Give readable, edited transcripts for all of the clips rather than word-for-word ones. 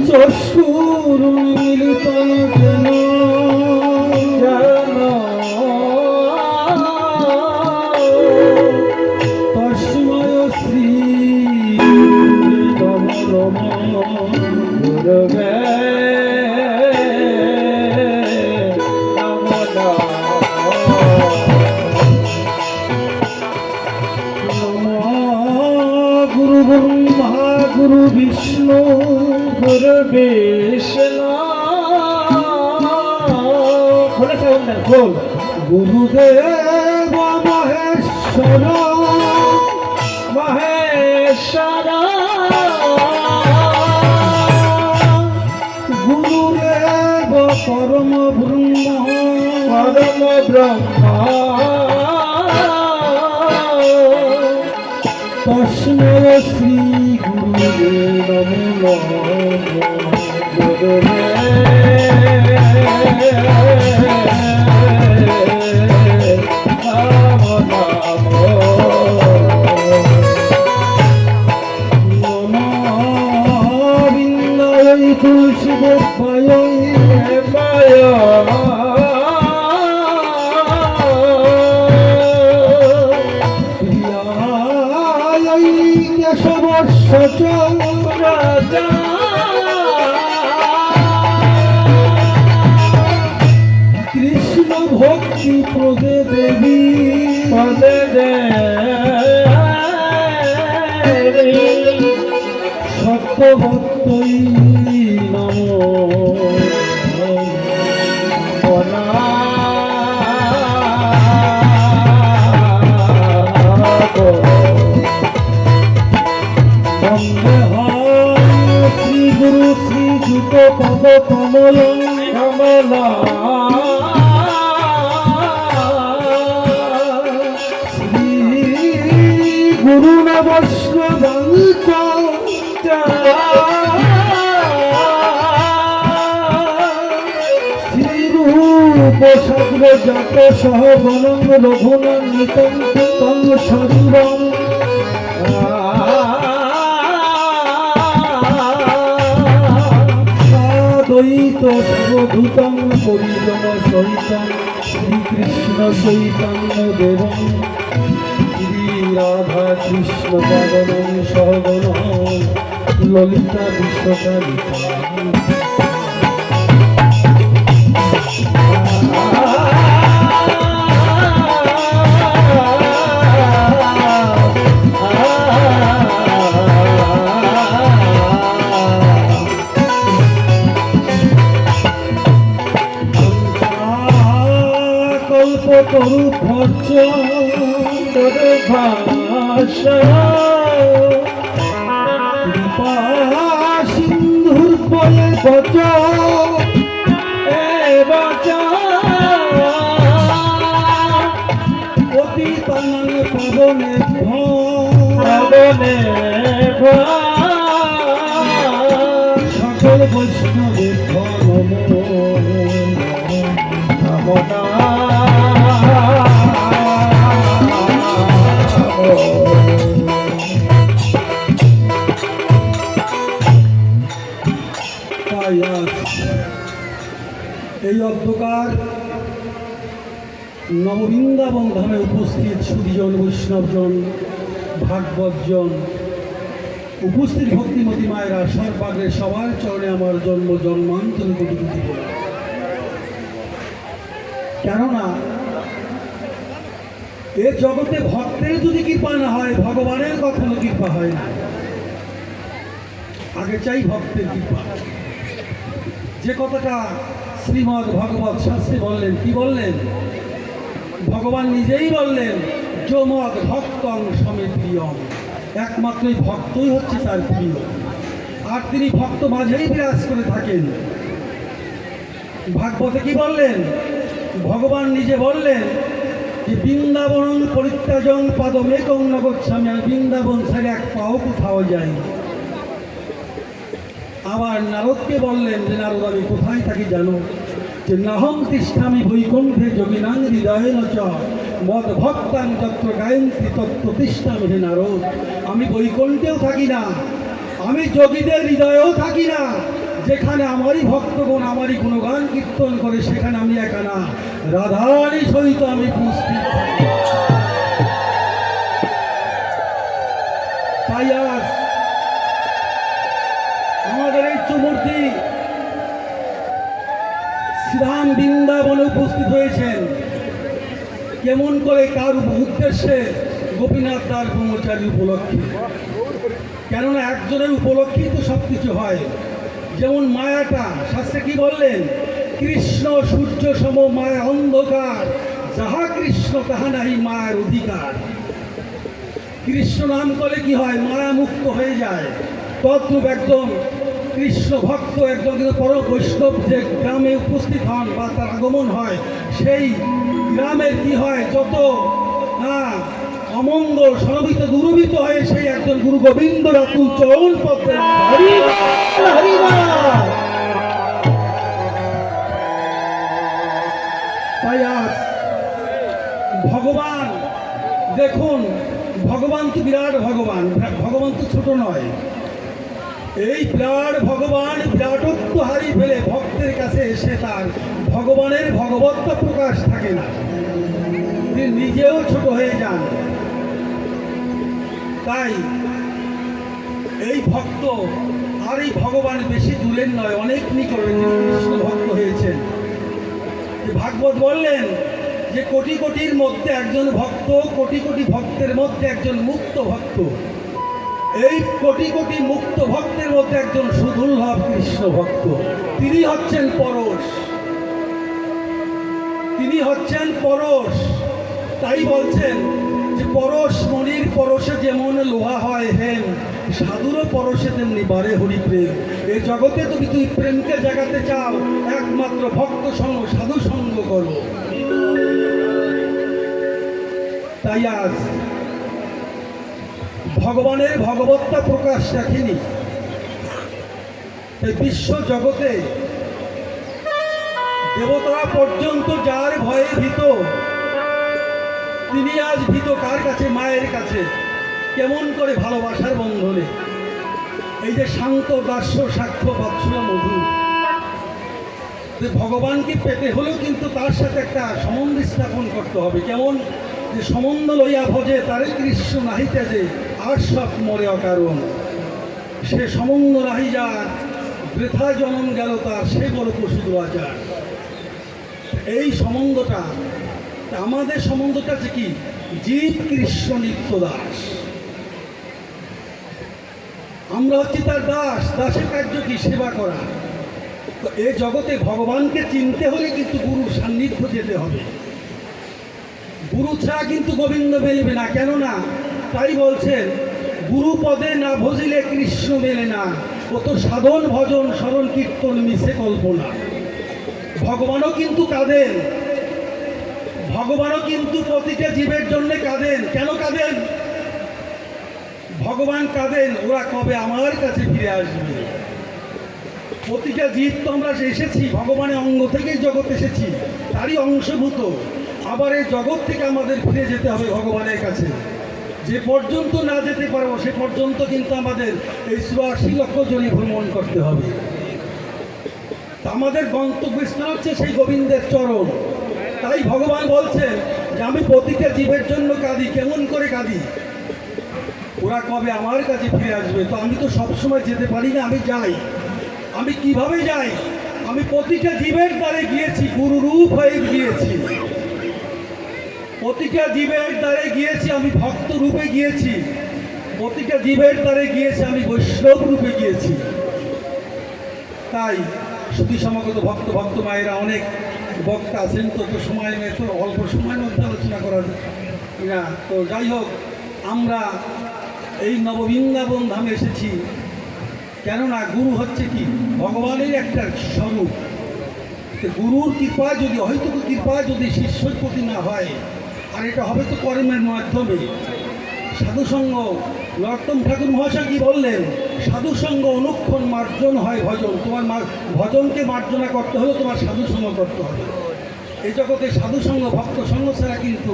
চক্ষুর মিলিত যেন তস্ময় শ্রী রম গুরবে গুরু ব্রহ্মা গুরু বিষ্ণু গুরু বিষ্ণু গুরুদেব মহেশ্বর মহেশ্বর গুরুদেব পরম ব্রহ্ম পরম ব্রহ্ম তস্মৈ শ্রী গুরুবে নমঃ গুরুবে তুলসী গোপায় কেশব রাজা কৃষ্ণ ভক্তি প্রদে দেবী পদে সত্যভক্তই নম শ্রী গুরু শ্রী যুত পদ কমল কমল শ্রী গুরু নবৈষ্ণবাঙ্ক শ্রীরূপ সাগ্র জাত সহ বনং রঘুনন্দিতং তং সর্বং দ্বৈত সর্বভূতং পরিজন সহিতং শ্রীকৃষ্ণ চৈতন্য দেবং শ্রী রাধা কৃষ্ণ পাবনং সহগণং ললিতা বিশ্বকালিকা কল্পতরু ভজ ভাষা কৃপা সিন্ধুর বয়ে বচ পতিতানাং পাবনে সকল বৈষ্ণবের এই অন্ধকার নববৃন্দাবন ধামে উপস্থিত সুদীজন বৈষ্ণবজন ভাগবতজন উপস্থিত ভক্তিমতী মায়েরা সর্বাগ্রে সবার চরণে আমার জন্মান্তর কোটি কোটি কেননা এ জগতে ভক্তের যদি কৃপা না হয় ভগবানের কখনো কৃপা হয় না। আগে চাই ভক্তের কৃপা। যে কথাটা শ্রীমদ্ ভগবত শাস্ত্রে বললেন, কি বললেন? ভগবান নিজেই বললেন, যমদ ভক্তং সমে প্রিয়ম, একমাত্র ভক্তই হচ্ছে তার প্রিয়, আর তিনি ভক্ত মাঝেই বিরাজ করে থাকেন। ভাগবতে কি বললেন? ভগবান নিজে বললেন যে বৃন্দাবন পরিত্যাজং পাদমেকং ন গচ্ছামি, আমি বৃন্দাবন ছেড়ে এক পাও কোথাও যাই। আবার নারদকে বললেন যে নারদ আমি কোথায় থাকি জানো, যে নাহং তিষ্ঠামি বৈকুণ্ঠে যোগিনাং হৃদয়েন চ মদ ভক্তাং যত্র গায়ন্তি তত্র তিষ্ঠামি। হে নারদ, আমি বৈকুণ্ঠেও থাকি না, আমি যোগীদের হৃদয়েও থাকি না। যেখানে আমারই ভক্তগণ আমারই গুণগান কীর্তন করে সেখানে আমি একা না, রাধারই সহিত আমি উপস্থিত থাকি। তাই আজ আমাদের এই চুমূর্তি শ্রীধাম বৃন্দাবনে উপস্থিত হয়েছেন। কেমন করে কার উদ্দেশ্যে? গোপীনাথ দাস ব্রহ্মচারী উপলক্ষে। কেননা একজনের উপলক্ষেই তো সব কিছু হয়। যেমন মায়াটা, শাস্ত্রে কি বললেন? কৃষ্ণ সূর্য সম মায়া অন্ধকার, যাহা কৃষ্ণ তাহা নাহি মায়ার অধিকার। কৃষ্ণ নাম করলে কি হয়? মায়া মুক্ত হয়ে যায়। তদ্রূপ একদম কৃষ্ণ ভক্ত একজন কিন্তু পরম বৈষ্ণব যে গ্রামে উপস্থিত হন বা তার আগমন হয়, সেই গ্রামের কি হয়? যত অমঙ্গল সরবিত দূরবিত হয়ে সেই একজন গুরু গোবিন্দ রাতুল চরণ পদ্মে। তাই আজ ভগবান দেখুন, ভগবান তো বিরাট ভগবান, ভগবান তো ছোট নয়। এই বিরাট ভগবান বিরাটত্ব হারিয়ে ফেলে ভক্তের কাছে এসে তার ভগবানের ভগবত্ব প্রকাশ থাকে না, তিনি নিজেও ছোট হয়ে যান। তাই এই ভক্ত আর এই ভগবান বেশি দূরের নয়, অনেক নিকটে কৃষ্ণ ভক্ত হয়েছেন। ভাগবত বললেন যে কোটি কোটির মধ্যে একজন ভক্ত, কোটি কোটি ভক্তের মধ্যে একজন মুক্ত ভক্ত। এই কোটি কোটি মুক্ত ভক্তের মধ্যে একজন সুদুর্লভ কৃষ্ণ ভক্ত, তিনি হচ্ছেন পরশ, তিনি হচ্ছেন পরশ। তাই বলছেন যে পরশ মণির পরশে যেমন লোহা হয় হেম, সাধুরও পরশে তেমনি বারে হরিপ্রেম। এই জগতে তুমি তুই প্রেমকে জাগাতে চাও, একমাত্র ভক্ত সঙ্গ সাধু সঙ্গ করো। তাই আজ ভগবানের ভগবত্তা প্রকাশ রাখেনি। এই বিশ্ব জগতে দেবতারা পর্যন্ত যার ভয়ে ভীত, তিনি আজ ভীত কার কাছে? মায়ের কাছে। কেমন করে? ভালোবাসার বন্ধনে। এই যে শান্ত দাস্য সাক্ষ্য বাৎসল্য মধু, ভগবানকে পেতে হলেও কিন্তু তার সাথে একটা সম্বন্ধ স্থাপন করতে হবে। কেমন? যে সম্বন্ধ লইয়া ভজে তারে কৃষ্ণ নাহিতে যে, আর সব মরে অকারণ। সে সম্বন্ধ নাহি যার, বৃথা জনম গেল তার, সে বড় পশু আচার। এই সম্বন্ধটা, আমাদের সম্বন্ধটা যে কি? জীব কৃষ্ণ নিত্য দাস, আমরা হচ্ছি তার দাস। দাসের কার্য কি? সেবা করা। তো এই জগতে ভগবানকে চিনতে হলে কিন্তু গুরুর সান্নিধ্য যেতে হবে। গুরু ছাড়া কিন্তু গোবিন্দ মেলবে না। কেননা তাই বলছেন, গুরু পদে না ভজিলে কৃষ্ণ মেলে না, কত সাধন ভজন স্মরণ কীর্তন মিশে কল্পনা। ভগবানও কিন্তু কাঁদেন, ভগবানও কিন্তু প্রতিটা জীবের জন্য কাঁদেন। কেন কাঁদেন? ভগবান কাঁদেন ওরা কবে আমার কাছে ফিরে আসবে। প্রতিটা জীব তো আমরা এসেছি ভগবানের অঙ্গ থেকেই জগৎ এসেছি, তারই অংশভূত। আবার এই জগৎ থেকে আমাদের ফিরে যেতে হবে ভগবানের কাছে। যে পর্যন্ত না যেতে পারবো সে পর্যন্ত কিন্তু আমাদের এই ৮৪ লক্ষ জনি ভ্রমণ করতে হবে। আমাদের গন্তব্যস্থান হচ্ছে সেই গোবিন্দের চরণ। তাই ভগবান বলছেন যে আমি প্রতিটা জীবের জন্য কাঁদি। কেমন করে কাঁদি? ওরা কবে আমার কাছে ফিরে আসবে। তো আমি তো সবসময় যেতে পারি না, আমি যাই। আমি কিভাবে যাই? আমি প্রতিটা জীবের দ্বারে গিয়েছি, গুরুরূপ হয়ে গিয়েছি। প্রতিটা জীবের দ্বারে গিয়েছি, আমি ভক্ত রূপে গিয়েছি। প্রতিটা জীবের দ্বারে গিয়েছি, আমি বৈষ্ণব রূপে গিয়েছি। তাই শ্রুতি সমাগত ভক্ত ভক্ত মায়েরা অনেক বক্তা আছেন, তো সময় নেই, তো অল্প সময়ের মধ্যে আলোচনা করা না। তো যাই হোক, আমরা এই নববৃন্দাবন ধামে এসেছি। কেননা গুরু হচ্ছে কি? ভগবানের একটা স্বরূপ। গুরুর কৃপা যদি, হয়তো কৃপা যদি শিষ্যর প্রতি না হয়, আর এটা হবে তো কর্মের মাধ্যমে। সাধুসঙ্গ, নরোত্তম ঠাকুর মহাশয় কি বললেন? সাধুসঙ্গ অনুক্ষণ মার্জন হয় ভজন। তোমার ভজনকে মার্জনা করতে হলে তোমার সাধুসঙ্গ করতে হবে। এই জগতে সাধুসঙ্গ ভক্ত সঙ্গ ছাড়া কিন্তু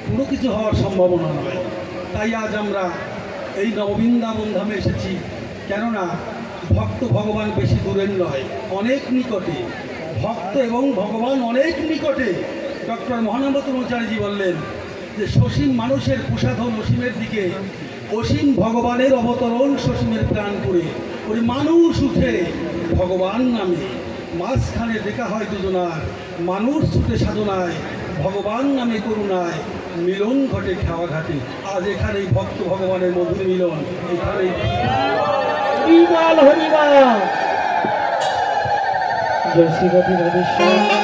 কোনো কিছু হওয়ার সম্ভাবনা নয়। তাই আজ আমরা এই নববৃন্দাবন ধামে এসেছি, কেননা ভক্ত ভগবান বেশি দূরের নয়, অনেক নিকটে। ভক্ত এবং ভগবান অনেক নিকটে। ডক্টর মহানন্দতমাচার্যজি বললেন যে সসীম মানুষের প্রসাধন অসীমের দিকে, অসীম ভগবানের অবতরণ সসীমের প্রাণ করে। ওই মানুষ উঠে ভগবান নামে, মাঝখানে দেখা হয় দুজনার, মানুষ ছুটে সাধনায়, ভগবান নামে করুণায়, মিলন ঘটে খাওয়া ঘাটে। আজ এখানেই ভক্ত ভগবানের মধুর মিলন, এখানেই হরিবল হরিবল। জয় শ্রীপতি রাধেশ্যাম।